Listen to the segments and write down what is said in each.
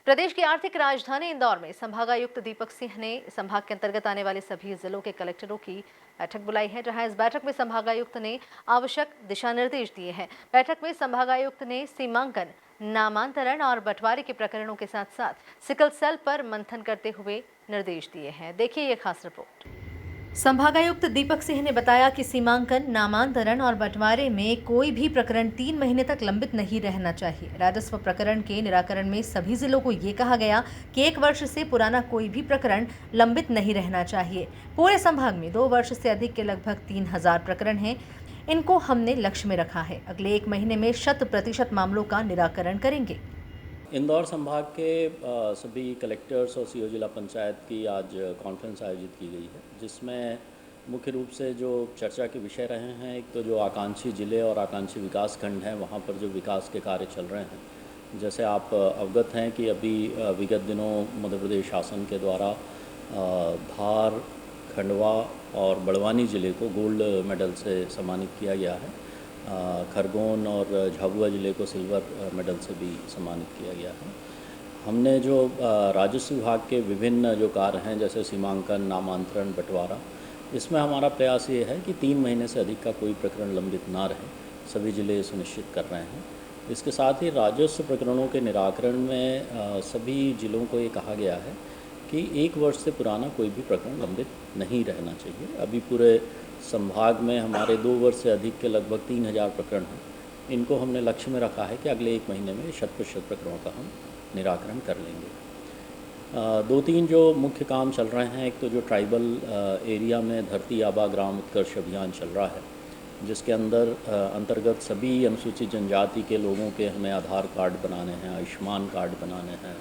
प्रदेश की आर्थिक राजधानी इंदौर में संभागायुक्त दीपक सिंह ने संभाग के अंतर्गत आने वाले सभी जिलों के कलेक्टरों की बैठक बुलाई है। जहां इस बैठक में संभागायुक्त ने आवश्यक दिशा निर्देश दिए हैं। बैठक में संभागायुक्त ने सीमांकन, नामांतरण और बंटवारे के प्रकरणों के साथ साथ सिकल सेल पर मंथन करते हुए निर्देश दिए हैं। देखिए ये खास रिपोर्ट। संभागायुक्त दीपक सिंह ने बताया कि सीमांकन, नामांतरण और बंटवारे में कोई भी प्रकरण 3 महीने तक लंबित नहीं रहना चाहिए। राजस्व प्रकरण के निराकरण में सभी जिलों को ये कहा गया कि 1 वर्ष से पुराना कोई भी प्रकरण लंबित नहीं रहना चाहिए। पूरे संभाग में 2 वर्ष से अधिक के लगभग 3000 प्रकरण हैं। इनको हमने लक्ष्य में रखा है। अगले 1 महीने में 100% मामलों का निराकरण करेंगे। इंदौर संभाग के सभी कलेक्टर्स और सीओ जिला पंचायत की आज कॉन्फ्रेंस आयोजित की गई है, जिसमें मुख्य रूप से जो चर्चा के विषय रहे हैं, एक तो जो आकांक्षी ज़िले और आकांक्षी विकास खंड हैं, वहाँ पर जो विकास के कार्य चल रहे हैं। जैसे आप अवगत हैं कि अभी विगत दिनों मध्य प्रदेश शासन के द्वारा धार, खंडवा और बड़वानी ज़िले को गोल्ड मेडल से सम्मानित किया गया है। खरगोन और झाबुआ ज़िले को सिल्वर मेडल से भी सम्मानित किया गया है। हमने जो राजस्व विभाग के विभिन्न जो कार्य हैं, जैसे सीमांकन, नामांतरण, बंटवारा, इसमें हमारा प्रयास ये है कि 3 महीने से अधिक का कोई प्रकरण लंबित ना रहे, सभी ज़िले सुनिश्चित कर रहे हैं। इसके साथ ही राजस्व प्रकरणों के निराकरण में सभी ज़िलों को ये कहा गया है कि 1 वर्ष से पुराना कोई भी प्रकरण लंबित नहीं रहना चाहिए। अभी पूरे संभाग में हमारे 2 वर्ष से अधिक के लगभग 3000 प्रकरण हैं। इनको हमने लक्ष्य में रखा है कि अगले 1 महीने में 100% प्रकरणों का हम निराकरण कर लेंगे। 2-3 जो मुख्य काम चल रहे हैं, एक तो जो ट्राइबल एरिया में धरती आबा ग्राम उत्कर्ष अभियान चल रहा है, जिसके अंतर्गत सभी अनुसूचित जनजाति के लोगों के हमें आधार कार्ड बनाने हैं, आयुष्मान कार्ड बनाने हैं,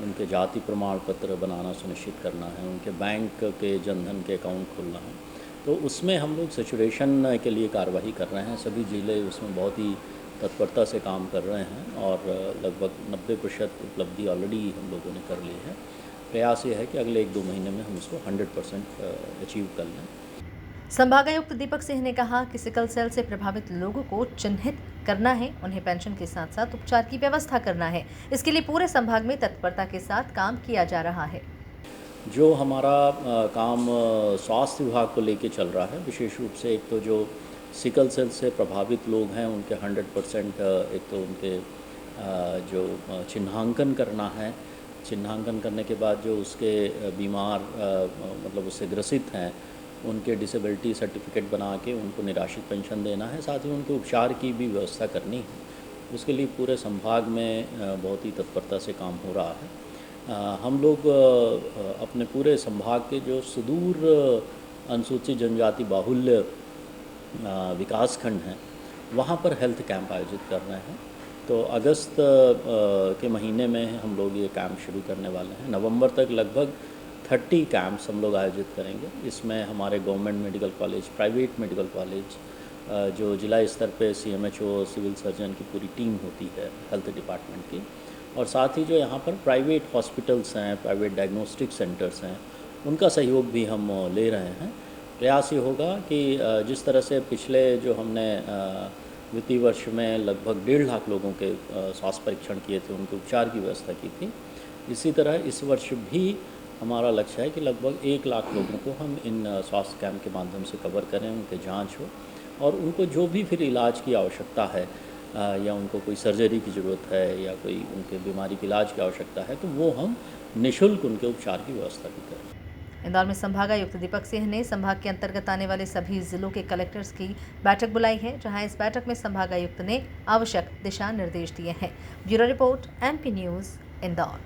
उनके जाति प्रमाण पत्र बनाना सुनिश्चित करना है, उनके बैंक के जनधन के अकाउंट खोलना है। तो उसमें हम लोग सैचुरेशन के लिए कार्रवाई कर रहे हैं। सभी ज़िले उसमें बहुत ही तत्परता से काम कर रहे हैं और लगभग 90% उपलब्धि ऑलरेडी हम लोगों ने कर ली है। प्रयास ये है कि अगले 1-2 महीने में हम इसको 100% अचीव कर लें। संभागायुक्त दीपक सिंह ने कहा कि सिकल सेल से प्रभावित लोगों को चिन्हित करना है, उन्हें पेंशन के साथ साथ उपचार की व्यवस्था करना है। इसके लिए पूरे संभाग में तत्परता के साथ काम किया जा रहा है। जो हमारा काम स्वास्थ्य विभाग को लेके चल रहा है, विशेष रूप से एक तो जो सिकल सेल से प्रभावित लोग हैं उनके 100% एक तो उनके जो चिन्हांकन करना है। चिन्हांकन करने के बाद जो उसके बीमार मतलब उससे ग्रसित हैं, उनके डिसेबिलिटी सर्टिफिकेट बना के उनको निराश्रित पेंशन देना है। साथ ही उनके उपचार की भी व्यवस्था करनी है। उसके लिए पूरे संभाग में बहुत ही तत्परता से काम हो रहा है। हम लोग अपने पूरे संभाग के जो सुदूर अनुसूचित जनजाति बाहुल्य विकास खंड हैं, वहाँ पर हेल्थ कैंप आयोजित कर रहे हैं। तो अगस्त के महीने में हम लोग ये कैंप शुरू करने वाले हैं। नवंबर तक लगभग 30 कैंप्स हम लोग आयोजित करेंगे। इसमें हमारे government medical college, private medical college, जो जिला स्तर पे CMHO, सिविल सर्जन की पूरी टीम होती है हेल्थ डिपार्टमेंट की, और साथ ही जो यहाँ पर प्राइवेट हॉस्पिटल्स हैं, प्राइवेट डायग्नोस्टिक सेंटर्स हैं, उनका सहयोग भी हम ले रहे हैं। प्रयास ये होगा कि जिस तरह से पिछले जो हमने वित्तीय वर्ष में लगभग 1.5 लाख लोगों के स्वास्थ्य परीक्षण किए थे, उनके उपचार की व्यवस्था की थी, इसी तरह इस वर्ष भी हमारा लक्ष्य है कि लगभग 1 लाख लोगों को हम इन स्वास्थ्य कैंप के माध्यम से कवर करें, उनके जांच हो और उनको जो भी फिर इलाज की आवश्यकता है या उनको कोई सर्जरी की ज़रूरत है या कोई उनके बीमारी के इलाज की आवश्यकता है, तो वो हम निःशुल्क उनके उपचार की व्यवस्था भी करें। इंदौर में संभागायुक्त दीपक सिंह ने संभाग के अंतर्गत आने वाले सभी जिलों के कलेक्टर्स की बैठक बुलाई है, जहां इस बैठक में संभागायुक्त ने आवश्यक दिशा निर्देश दिए हैं। Bureau report, MP news, Indore.